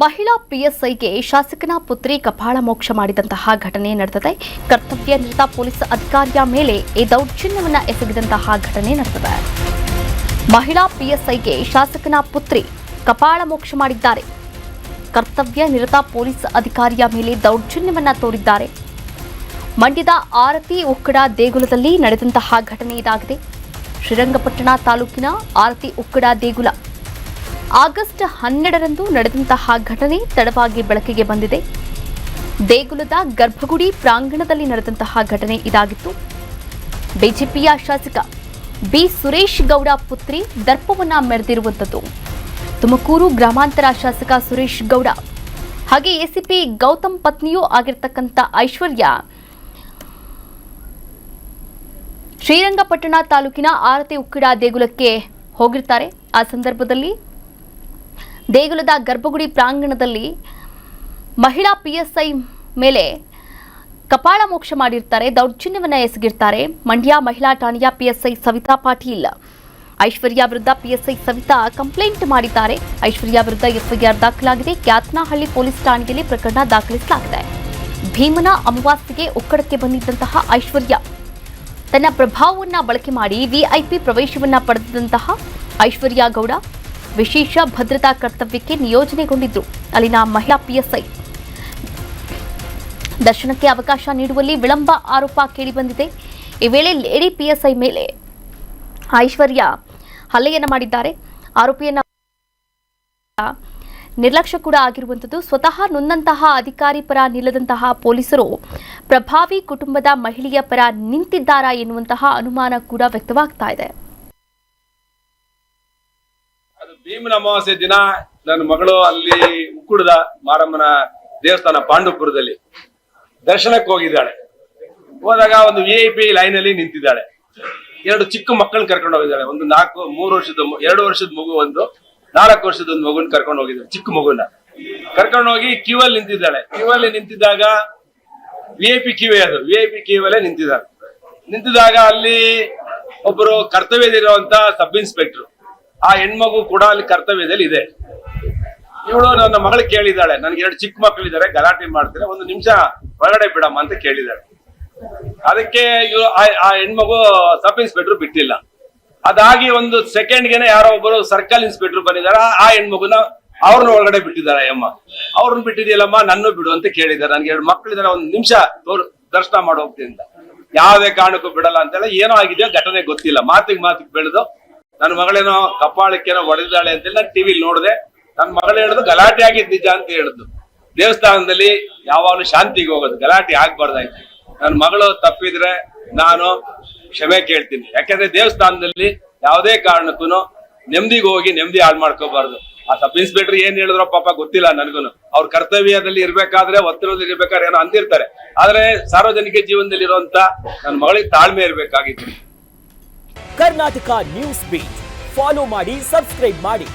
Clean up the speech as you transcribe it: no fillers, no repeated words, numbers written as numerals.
ಮಹಿಳಾ ಪಿಎಸ್ಐಗೆ ಶಾಸಕನ ಪುತ್ರಿ ಕಪಾಳ ಮೋಕ್ಷ ಮಾಡಿದಂತಹ ಘಟನೆ ನಡೆದಿದೆ. ಕರ್ತವ್ಯ ನಿರತ ಪೊಲೀಸ್ ಅಧಿಕಾರಿಯ ಮೇಲೆ ಈ ದೌರ್ಜನ್ಯವನ್ನು ಎಸಗಿದಂತಹ ಘಟನೆ ನಡೆದಿದೆ. ಮಹಿಳಾ ಪಿಎಸ್ಐಗೆ ಶಾಸಕನ ಪುತ್ರಿ ಕಪಾಳ ಮೋಕ್ಷ ಮಾಡಿದ್ದಾರೆ. ಕರ್ತವ್ಯ ನಿರತ ಪೊಲೀಸ್ ಅಧಿಕಾರಿಯ ಮೇಲೆ ದೌರ್ಜನ್ಯವನ್ನು ತೋರಿದ್ದಾರೆ. ಮಂಡ್ಯದ ಆರತಿ ಉಕ್ಕಡ ದೇಗುಲದಲ್ಲಿ ನಡೆದಂತಹ ಘಟನೆ ಇದಾಗಿದೆ. ಶ್ರೀರಂಗಪಟ್ಟಣ ತಾಲೂಕಿನ ಆರತಿ ಉಕ್ಕಡ ದೇಗುಲ ಆಗಸ್ಟ್ 12ರಂದು ನಡೆದಂತಹ ಘಟನೆ ತಡವಾಗಿ ಬೆಳಕಿಗೆ ಬಂದಿದೆ. ದೇಗುಲದ ಗರ್ಭಗುಡಿ ಪ್ರಾಂಗಣದಲ್ಲಿ ನಡೆದಂತಹ ಘಟನೆ ಇದಾಗಿತ್ತು. ಬಿಜೆಪಿಯ ಶಾಸಕ ಬಿ ಸುರೇಶ್ ಗೌಡ ಪುತ್ರಿ ದರ್ಪವನ್ನ ಮೆರೆದಿರುವಂಥದ್ದು. ತುಮಕೂರು ಗ್ರಾಮಾಂತರ ಶಾಸಕ ಸುರೇಶ್ ಗೌಡ ಹಾಗೆ ಎಸಿಪಿ ಗೌತಮ್ ಪತ್ನಿಯೂ ಆಗಿರ್ತಕ್ಕಂಥ ಐಶ್ವರ್ಯ ಶ್ರೀರಂಗಪಟ್ಟಣ ತಾಲೂಕಿನ ಆರತಿ ಉಕ್ಕಡ ದೇಗುಲಕ್ಕೆ ಹೋಗಿರ್ತಾರೆ. ಆ ಸಂದರ್ಭದಲ್ಲಿ ದೇಗುಲದ ಗರ್ಭಗುಡಿ ಪ್ರಾಂಗಣದಲ್ಲಿ ಮಹಿಳಾ ಪಿಎಸ್ಐ ಮೇಲೆ ಕಪಾಳ ಮೋಕ್ಷ ಮಾಡಿರ್ತಾರೆ, ದೌರ್ಜನ್ಯವನ್ನು ಎಸಗಿರ್ತಾರೆ. ಮಂಡ್ಯ ಮಹಿಳಾ ಠಾಣೆಯ ಪಿಎಸ್ಐ ಸವಿತಾ ಪಾಟೀಲ್ ಐಶ್ವರ್ಯ ವಿರುದ್ಧ ಪಿಎಸ್ಐ ಸವಿತಾ ಕಂಪ್ಲೇಂಟ್ ಮಾಡಿದ್ದಾರೆ. ಐಶ್ವರ್ಯ ವಿರುದ್ಧ ಎಫ್ಐಆರ್ ದಾಖಲಾಗಿದೆ. ಕ್ಯಾತ್ನಹಳ್ಳಿ ಪೊಲೀಸ್ ಠಾಣೆಯಲ್ಲಿ ಪ್ರಕರಣ ದಾಖಲಿಸಲಾಗಿದೆ. ಭೀಮನ ಅಮಾವಾಸ್ಯೆಗೆ ಉಕ್ಕಡಕ್ಕೆ ಬಂದಿದ್ದಂತಹ ಐಶ್ವರ್ಯ ತನ್ನ ಪ್ರಭಾವವನ್ನು ಬಳಕೆ ಮಾಡಿ ವಿಐಪಿ ಪ್ರವೇಶವನ್ನು ಪಡೆದಂತಹ ಐಶ್ವರ್ಯ ಗೌಡ ವಿಶೇಷ ಭದ್ರತಾ ಕರ್ತವ್ಯಕ್ಕೆ ನಿಯೋಜನೆಗೊಂಡಿದ್ರು. ಅಲ್ಲಿನ ಮಹಿಳಾ ಪಿಎಸ್ಐ ದರ್ಶನಕ್ಕೆ ಅವಕಾಶ ನೀಡುವಲ್ಲಿ ವಿಳಂಬ ಆರೋಪ ಕೇಳಿಬಂದಿದೆ. ಈ ವೇಳೆ ಲೇಡಿ ಪಿಎಸ್ಐ ಮೇಲೆ ಐಶ್ವರ್ಯ ಹಲ್ಲೆಯನ್ನು ಮಾಡಿದ್ದಾರೆ. ಆರೋಪಿಯನ್ನ ನಿರ್ಲಕ್ಷ್ಯ ಕೂಡ ಆಗಿರುವಂಥದ್ದು. ಸ್ವತಃ ನೊಂದಂತಹ ಅಧಿಕಾರಿ ಪರ ನಿಲ್ಲದಂತಹ ಪೊಲೀಸರು ಪ್ರಭಾವಿ ಕುಟುಂಬದ ಮಹಿಳೆಯ ಪರ ನಿಂತಿದ್ದಾರಾ ಎನ್ನುವಂತಹ ಅನುಮಾನ ಕೂಡ ವ್ಯಕ್ತವಾಗ್ತಾ ಇದೆ. ಭೀಮನ ಅಮಾವಾಸ್ಯೆ ದಿನ ನನ್ನ ಮಗಳು ಅಲ್ಲಿ ಉಕ್ಕುಡದ ಮಾರಮ್ಮನ ದೇವಸ್ಥಾನ ಪಾಂಡುಪುರದಲ್ಲಿ ದರ್ಶನಕ್ಕೆ ಹೋಗಿದ್ದಾಳೆ. ಹೋದಾಗ ಒಂದು ವಿಐಪಿ ಲೈನ್ ಅಲ್ಲಿ ನಿಂತಿದ್ದಾಳೆ. 2 ಚಿಕ್ಕ ಮಕ್ಕಳನ್ನ ಕರ್ಕೊಂಡು ಹೋಗಿದ್ದಾಳೆ. ಒಂದು 2 ವರ್ಷದ ಮಗು, ಒಂದು 4 ವರ್ಷದ ಒಂದು ಮಗುನ ಕರ್ಕೊಂಡು ಹೋಗಿದ್ದಾಳೆ. ಚಿಕ್ಕ ಮಗುನ ಕರ್ಕೊಂಡು ಹೋಗಿ ಕ್ಯೂ ಅಲ್ಲಿ ನಿಂತಿದ್ದಾಳೆ. ಕ್ಯೂ ಅಲ್ಲಿ ನಿಂತಿದ್ದಾಗ ವಿಐಪಿ ಕ್ಯೂ ಅದು ವಿಐಪಿ ಕ್ಯೂ ಅಲ್ಲೇ ನಿಂತಿದ್ದಾಗ ಅಲ್ಲಿ ಒಬ್ಬರು ಕರ್ತವ್ಯದಲ್ಲಿರುವಂತ ಸಬ್ ಇನ್ಸ್ಪೆಕ್ಟರ್, ಆ ಹೆಣ್ಮಗು ಕೂಡ ಅಲ್ಲಿ ಕರ್ತವ್ಯದಲ್ಲಿ ಇದೆ. ಇವಳು ನನ್ನ ಮಗಳು ಕೇಳಿದಾಳೆ, ನನ್ಗೆ 2 ಚಿಕ್ಕ ಮಕ್ಕಳಿದ್ದಾರೆ, ಗಲಾಟೆ ಮಾಡ್ತಾರೆ, 1 ನಿಮಿಷ ಹೊರಗಡೆ ಬಿಡಮ್ಮ ಅಂತ ಕೇಳಿದಾಳೆ. ಅದಕ್ಕೆ ಆ ಹೆಣ್ಮಗು ಸಬ್ ಇನ್ಸ್ಪೆಕ್ಟರ್ ಬಿಟ್ಟಿಲ್ಲ. ಅದಾಗಿ 1 ಸೆಕೆಂಡ್ಗೆನೆ ಯಾರೋ ಒಬ್ಬರು ಸರ್ಕಲ್ ಇನ್ಸ್ಪೆಕ್ಟರ್ ಬಂದಿದ್ದಾರೆ. ಆ ಹೆಣ್ಮಗುನ ಅವ್ರನ್ನ ಒಳಗಡೆ ಬಿಟ್ಟಿದ್ದಾರೆ. ಅಮ್ಮ ಅವ್ರನ್ನ ಬಿಟ್ಟಿದೆಯಲ್ಲಮ್ಮ, ನನ್ನೂ ಬಿಡು ಅಂತ ಕೇಳಿದ್ದಾರೆ. ನನ್ಗೆ 2 ಮಕ್ಕಳಿದ್ದಾರೆ, 1 ನಿಮಿಷ ದರ್ಶನ ಮಾಡಿ ಹೋಗ್ತೀನಿ ಅಂತ. ಯಾವುದೇ ಕಾರಣಕ್ಕೂ ಬಿಡಲ್ಲ ಅಂತೆಲ್ಲ ಏನೋ ಆಗಿದೆಯೋ ಘಟನೆ ಗೊತ್ತಿಲ್ಲ. ಮಾತಿಗೆ ಬೆಳೆದು ನನ್ನ ಮಗಳೇನೋ ಕಪಾಳಕ್ಕೇನೋ ಹೊಡೆದಿದ್ದಾಳೆ ಅಂತೇಳಿ ನಾನು ಟಿವಿಲಿ ನೋಡಿದೆ. ನನ್ನ ಮಗಳು ಹೇಳಿದ್ರು ಗಲಾಟೆ ಆಗಿದ್ ನಿಜ ಅಂತ ಹೇಳಿದ್ದು. ದೇವಸ್ಥಾನದಲ್ಲಿ ಯಾವಾಗಲೂ ಶಾಂತಿಗೆ ಹೋಗೋದು, ಗಲಾಟೆ ಆಗ್ಬಾರ್ದಾಯ್ತು. ನನ್ನ ಮಗಳು ತಪ್ಪಿದ್ರೆ ನಾನು ಕ್ಷಮೆ ಕೇಳ್ತೀನಿ. ಯಾಕಂದ್ರೆ ದೇವಸ್ಥಾನದಲ್ಲಿ ಯಾವುದೇ ಕಾರಣಕ್ಕೂ ನೆಮ್ಮದಿಗೆ ಹೋಗಿ ನೆಮ್ಮದಿ ಹಾಳು ಮಾಡ್ಕೋಬಾರ್ದು. ಆ ಸಬ್ ಇನ್ಸ್ಪೆಕ್ಟರ್ ಏನ್ ಹೇಳಿದ್ರು ಪಾಪ ಗೊತ್ತಿಲ್ಲ ನನಗೂನು. ಅವ್ರ ಕರ್ತವ್ಯದಲ್ಲಿ ಇರ್ಬೇಕಾದ್ರೆ, ಒತ್ತಡದಲ್ಲಿ ಇರ್ಬೇಕಾದ್ರೆ ಏನೋ ಅಂದಿರ್ತಾರೆ. ಆದ್ರೆ ಸಾರ್ವಜನಿಕ ಜೀವನದಲ್ಲಿ ಇರುವಂತ ನನ್ನ ಮಗಳಿಗೆ ತಾಳ್ಮೆ ಇರ್ಬೇಕಾಗಿತ್ತು. ಕರ್ನಾಟಕ ನ್ಯೂಸ್ ಬೀಟ್ ಫಾಲೋ ಮಾಡಿ, ಸಬ್ಸ್ಕ್ರೈಬ್ ಮಾಡಿ.